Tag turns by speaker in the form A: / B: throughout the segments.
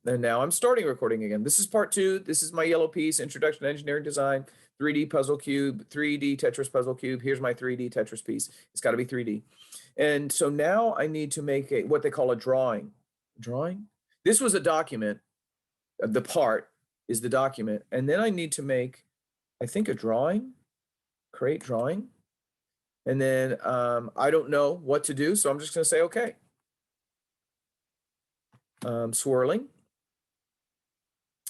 A: And now I'm starting recording again. This is part 2. This is my yellow piece, Introduction to Engineering Design, 3D puzzle cube, 3D Tetris puzzle cube. Here's my 3D Tetris piece. It's got to be 3D. And so now I need to make what they call a drawing. Drawing? This was a document. The part is the document. And then I need to make, I think, a drawing, create drawing. And then I don't know what to do, so I'm just going to say, okay. Swirling.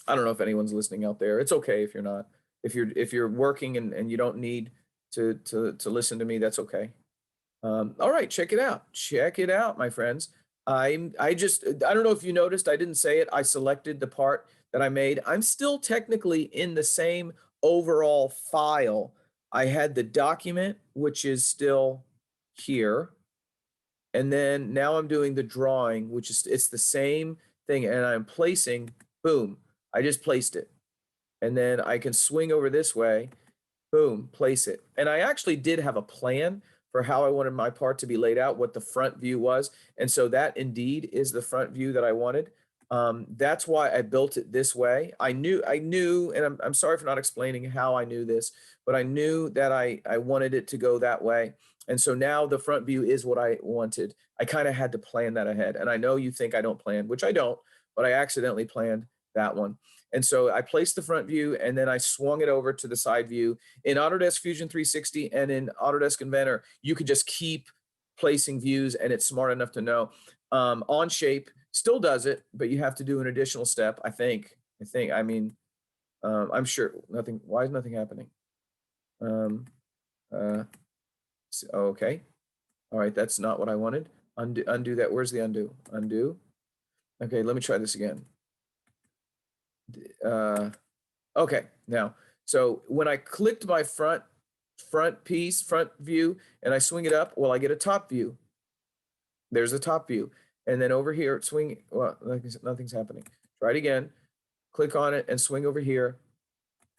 A: I don't know if anyone's listening out there. It's okay if you're not. If you're working and you don't need to listen to me, that's okay. All right, check it out. Check it out, my friends. I don't know if you noticed, I didn't say it. I selected the part that I made. I'm still technically in the same overall file. I had the document, which is still here. And then now I'm doing the drawing, which is, it's the same thing. And I'm placing, boom, I just placed it. And then I can swing over this way, boom, place it. And I actually did have a plan for how I wanted my part to be laid out, what the front view was. And so that indeed is the front view that I wanted. That's why I built it this way. I knew, and I'm sorry for not explaining how I knew this, but I knew that I wanted it to go that way. And so now the front view is what I wanted. I kind of had to plan that ahead. And I know you think I don't plan, which I don't, but I accidentally planned that one. And so I placed the front view and then I swung it over to the side view. In Autodesk Fusion 360 and in Autodesk Inventor, you could just keep placing views and it's smart enough to know. Onshape still does it, but you have to do an additional step, I think. I'm sure nothing, why is nothing happening? Okay. All right, that's not what I wanted. Undo that. Where's the undo? Undo. Okay, let me try this again. Okay, now, so when I clicked my front view, and I swing it up, well, I get a top view. There's the top view. And then over here, swing, well, nothing's happening. Try it again, click on it and swing over here.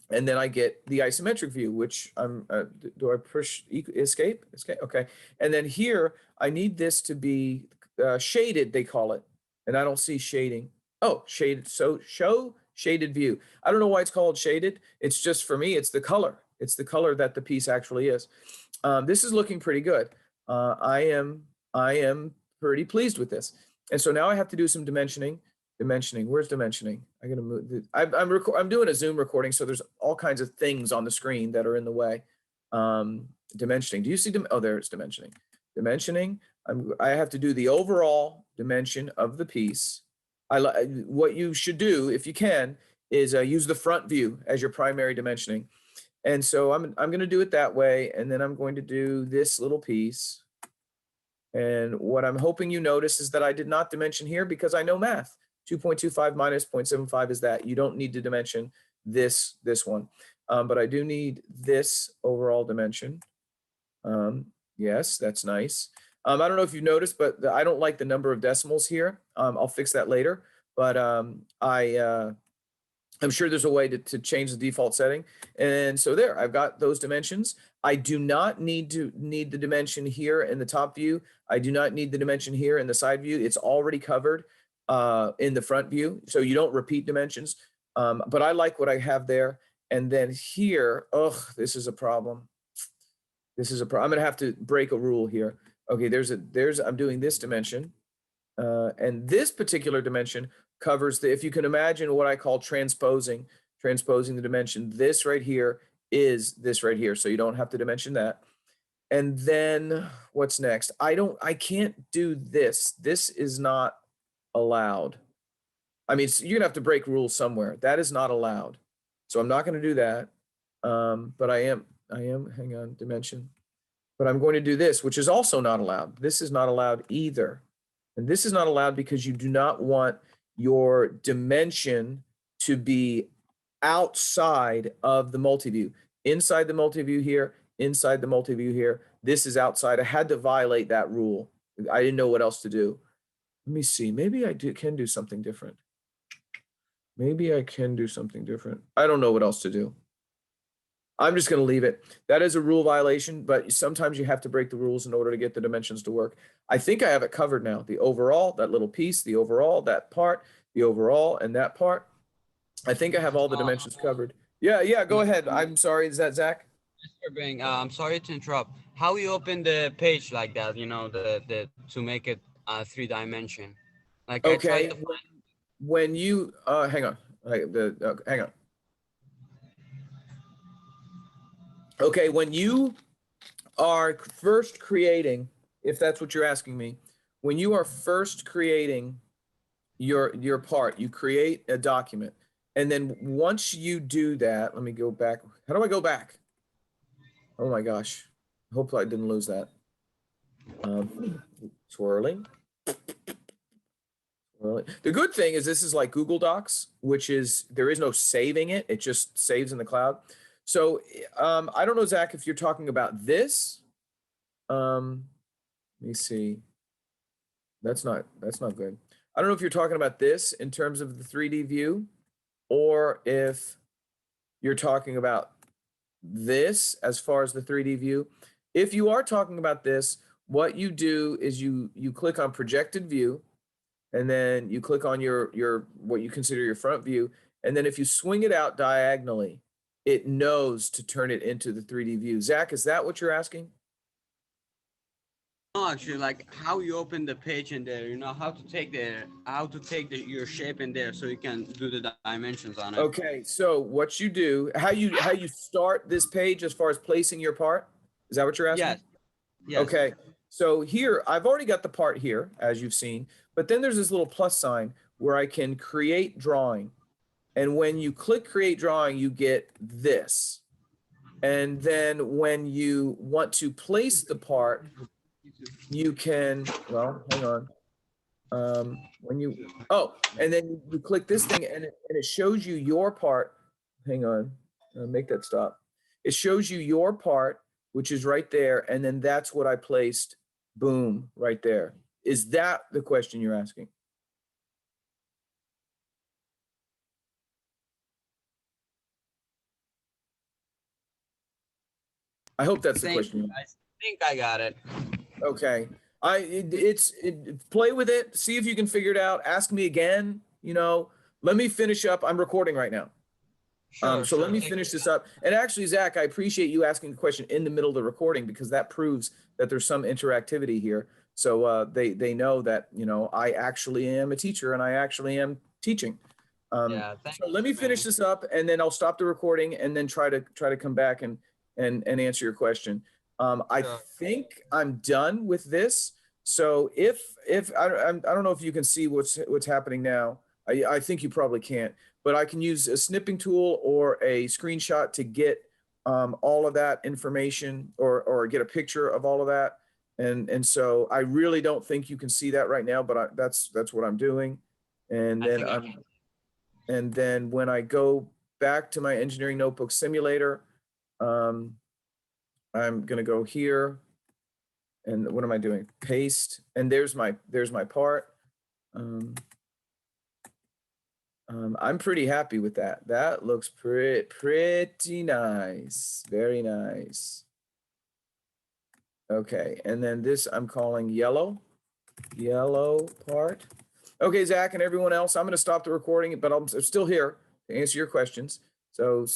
A: And then I get the isometric view, which do I push escape? Escape, okay. And then here, I need this to be shaded, they call it. And I don't see shading. Oh, shaded, so show shaded view. I don't know why it's called shaded. It's just, for me, it's the color. It's the color that the piece actually is. This is looking pretty good. I am pretty pleased with this. And so now I have to do some dimensioning. Where's dimensioning? I gotta move. I'm doing a Zoom recording, so there's all kinds of things on the screen that are in the way. Dimensioning. Do you see? Oh, there's dimensioning. Dimensioning. I have to do the overall dimension of the piece. What you should do, if you can, is use the front view as your primary dimensioning. And so I'm going to do it that way, and then I'm going to do this little piece. And what I'm hoping you notice is that I did not dimension here because I know math. 2.25 minus 0.75 is that. You don't need to dimension this one. But I do need this overall dimension. Yes, that's nice. I don't know if you've noticed, but I don't like the number of decimals here. I'll fix that later. But I'm sure there's a way to change the default setting. And so there, I've got those dimensions. I do not need the dimension here in the top view. I do not need the dimension here in the side view. It's already covered in the front view. So you don't repeat dimensions. But I like what I have there. And then here, this is a problem. I'm gonna have to break a rule here. Okay, I'm doing this dimension. And this particular dimension covers if you can imagine what I call transposing the dimension. This right here is this right here. So you don't have to dimension that. And then what's next? I can't do this. This is not allowed. I mean, you're gonna have to break rules somewhere. That is not allowed. So I'm not gonna do that. But I am, hang on, dimension. But I'm going to do this, which is also not allowed. This is not allowed either. And this is not allowed because you do not want your dimension to be outside of the multi-view. Inside the multi-view here, inside the multi-view here. This is outside. I had to violate that rule. I didn't know what else to do. Let me see. Maybe I can do something different. Maybe I can do something different. I don't know what else to do. I'm just going to leave it. That is a rule violation, but sometimes you have to break the rules in order to get the dimensions to work. I think I have it covered now. The overall, that little piece, the overall, that part, the overall and that part. I think I have all the dimensions covered. Yeah, go ahead. I'm sorry, is that Zach?
B: Mr. Bing, I'm sorry to interrupt. How you open the page like that? The to make it 3 dimension. Like I tried
A: Okay,
B: to find.
A: when you, hang on, hang on. Okay, when you are first creating, if that's what you're asking me, when you are first creating your part, you create a document. And then once you do that, let me go back. How do I go back? Oh my gosh. Hopefully I didn't lose that. Swirling. The good thing is this is like Google Docs, which is there is no saving it. It just saves in the cloud. So I don't know, Zach, if you're talking about this. Let me see. That's not good. I don't know if you're talking about this in terms of the 3D view, or if you're talking about this as far as the 3D view. If you are talking about this, what you do is you click on projected view, and then you click on your what you consider your front view, and then if you swing it out diagonally, it knows to turn it into the 3D view. Zach, is that what you're asking?
B: No, actually, like how you open the page in there. How to take your shape in there so you can do the dimensions on it.
A: Okay, so what you do, how you start this page as far as placing your part? Is that what you're asking?
B: Yes. Yes.
A: Okay, so here I've already got the part here, as you've seen, but then there's this little plus sign where I can create drawing. And when you click create drawing, you get this. And then when you want to place the part, you can, well, hang on. And then you click this thing and it shows you your part. Hang on, make that stop. It shows you your part, which is right there. And then that's what I placed, boom, right there. Is that the question you're asking? I hope that's the question.
B: I think I got it.
A: Okay. Play with it, see if you can figure it out. Ask me again, let me finish up. I'm recording right now.
B: Sure.
A: So let me
B: Thank
A: finish this up. And actually, Zach, I appreciate you asking the question in the middle of the recording, because that proves that there's some interactivity here. So they know that, I actually am a teacher and I actually am teaching.
B: Yeah. Thank
A: So
B: you,
A: let me
B: Mr. Bing.
A: finish this up and then I'll stop the recording and then try to come back and answer your question. I
B: Sure.
A: think I'm done with this. So if I don't know if you can see what's happening now. I think you probably can't, but I can use a snipping tool or a screenshot to get all of that information, or get a picture of all of that. And so I really don't think you can see that right now, but that's what I'm doing. And
B: I
A: then
B: think I can.
A: and then when I go back to my engineering notebook simulator, I'm going to go here. And what am I doing? Paste. And there's my part. I'm pretty happy with that. That looks pretty nice. Very nice. Okay. And then this I'm calling yellow part. Okay, Zach and everyone else, I'm going to stop the recording, but I'm still here to answer your questions. So